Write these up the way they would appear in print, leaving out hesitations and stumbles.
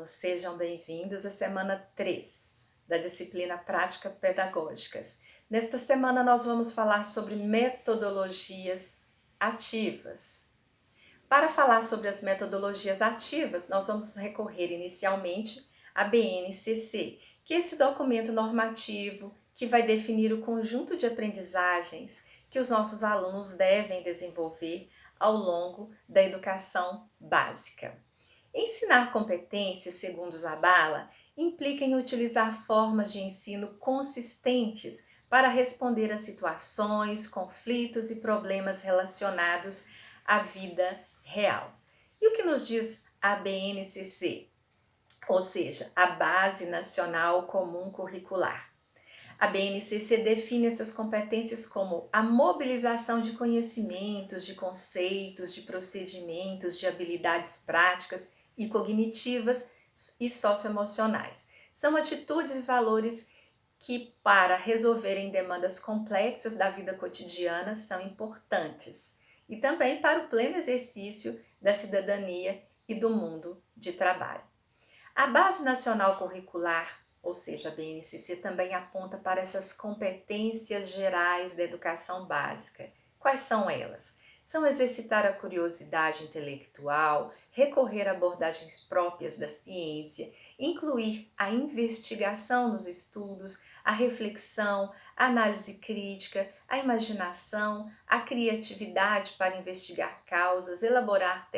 alunos, sejam bem-vindos à semana 3 da disciplina Prática Pedagógicas. Nesta semana nós vamos falar sobre metodologias ativas. Para falar sobre as metodologias ativas, nós vamos recorrer inicialmente à BNCC, que é esse documento normativo que vai definir o conjunto de aprendizagens que os nossos alunos devem desenvolver ao longo da educação básica. Ensinar competências, segundo Zabala, implica em utilizar formas de ensino consistentes para responder a situações, conflitos e problemas relacionados à vida real. E o que nos diz a BNCC, ou seja, a Base Nacional Comum Curricular? A BNCC define essas competências como a mobilização de conhecimentos, de conceitos, de procedimentos, de habilidades práticas e cognitivas e socioemocionais. São atitudes e valores que, para resolverem demandas complexas da vida cotidiana, são importantes e também para o pleno exercício da cidadania e do mundo de trabalho. A Base Nacional Curricular, ou seja, a BNCC, também aponta para essas competências gerais da educação básica. Quais são elas? São exercitar a curiosidade intelectual, recorrer a abordagens próprias da ciência, incluir a investigação nos estudos, a reflexão, a análise crítica, a imaginação, a criatividade para investigar causas, elaborar,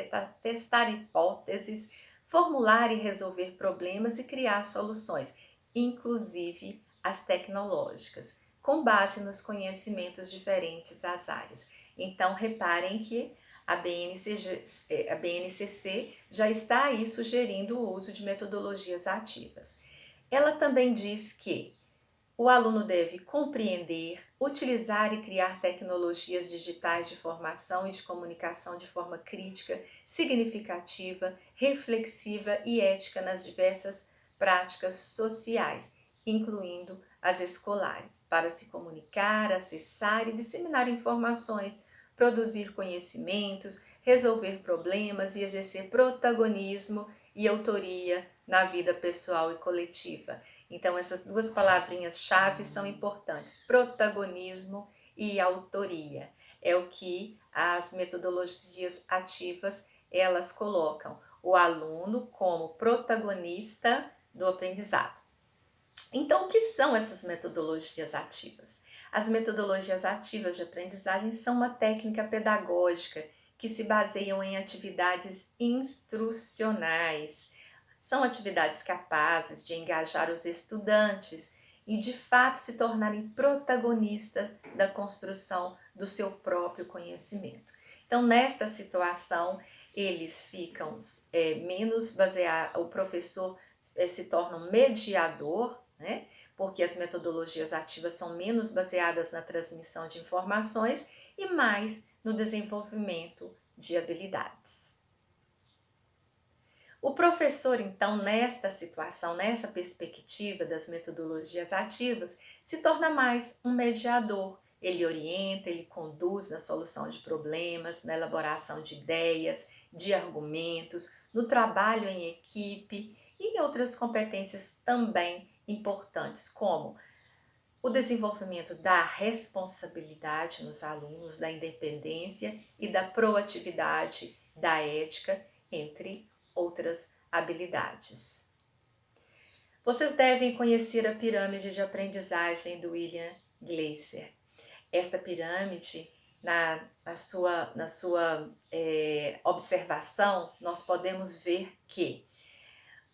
testar hipóteses, formular e resolver problemas e criar soluções, inclusive as tecnológicas, com base nos conhecimentos diferentes das áreas. Então, reparem que a BNCC já está aí sugerindo o uso de metodologias ativas. Ela também diz que o aluno deve compreender, utilizar e criar tecnologias digitais de formação e de comunicação de forma crítica, significativa, reflexiva e ética nas diversas práticas sociais, incluindo as escolares, para se comunicar, acessar e disseminar informações, produzir conhecimentos, resolver problemas e exercer protagonismo e autoria na vida pessoal e coletiva. Então, essas duas palavrinhas-chave são importantes: protagonismo e autoria. É o que as metodologias ativas elas colocam o aluno como protagonista do aprendizado. Então, o que são essas metodologias ativas? As metodologias ativas de aprendizagem são uma técnica pedagógica que se baseiam em atividades instrucionais. São atividades capazes de engajar os estudantes e, de fato, se tornarem protagonistas da construção do seu próprio conhecimento. Então, nesta situação, eles ficam menos baseados, o professor se torna um mediador, né? Porque as metodologias ativas são menos baseadas na transmissão de informações e mais no desenvolvimento de habilidades. O professor, então, nesta situação, nessa perspectiva das metodologias ativas, se torna mais um mediador. Ele orienta, ele conduz na solução de problemas, na elaboração de ideias, de argumentos, no trabalho em equipe e em outras competências também importantes, como o desenvolvimento da responsabilidade nos alunos, da independência e da proatividade, da ética, entre outras habilidades. Vocês devem conhecer a pirâmide de aprendizagem do William Glasser. Esta pirâmide, na sua observação, nós podemos ver que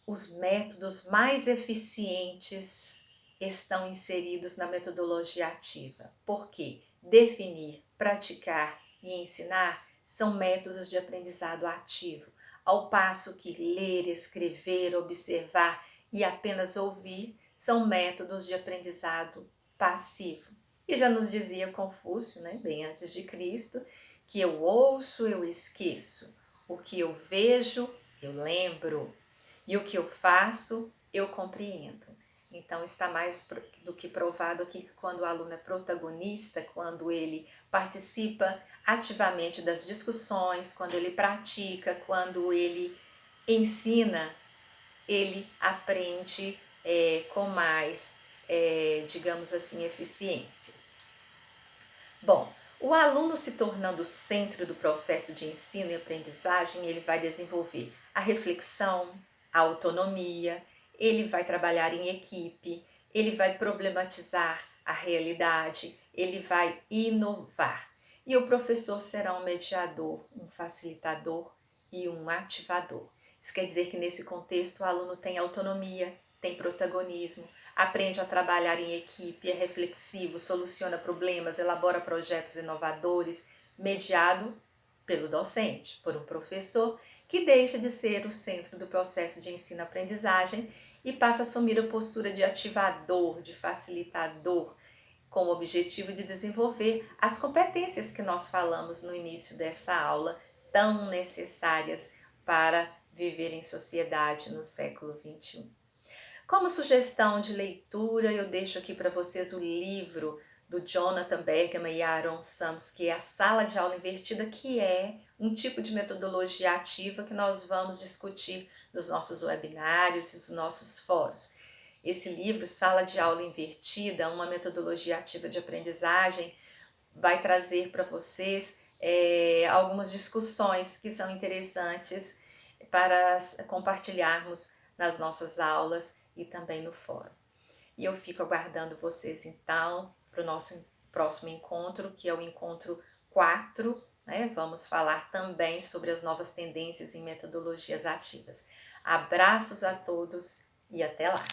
os métodos mais eficientes estão inseridos na metodologia ativa. Por quê? Definir, praticar e ensinar são métodos de aprendizado ativo, ao passo que ler, escrever, observar e apenas ouvir são métodos de aprendizado passivo. E já nos dizia Confúcio, né, bem antes de Cristo, que eu ouço, eu esqueço, o que eu vejo, eu lembro, e o que eu faço, eu compreendo. Então está mais do que provado aqui que quando o aluno é protagonista, quando ele participa ativamente das discussões, quando ele pratica, quando ele ensina, ele aprende com mais, digamos assim, eficiência. Bom, o aluno se tornando o centro do processo de ensino e aprendizagem, ele vai desenvolver a reflexão, a autonomia, ele vai trabalhar em equipe, ele vai problematizar a realidade, ele vai inovar. E o professor será um mediador, um facilitador e um ativador. Isso quer dizer que nesse contexto o aluno tem autonomia, tem protagonismo, aprende a trabalhar em equipe, é reflexivo, soluciona problemas, elabora projetos inovadores, mediado pelo docente, por um professor que deixa de ser o centro do processo de ensino-aprendizagem e passa a assumir a postura de ativador, de facilitador, com o objetivo de desenvolver as competências que nós falamos no início dessa aula, tão necessárias para viver em sociedade no século XXI. Como sugestão de leitura, eu deixo aqui para vocês o livro do Jonathan Bergman e Aaron Sams, que é a Sala de Aula Invertida, que é um tipo de metodologia ativa que nós vamos discutir nos nossos webinários e nos nossos fóruns. Esse livro, Sala de Aula Invertida, uma metodologia ativa de aprendizagem, vai trazer para vocês algumas discussões que são interessantes para compartilharmos nas nossas aulas e também no fórum. E eu fico aguardando vocês então para o nosso próximo encontro, que é o encontro 4, né? Vamos falar também sobre as novas tendências em metodologias ativas. Abraços a todos e até lá!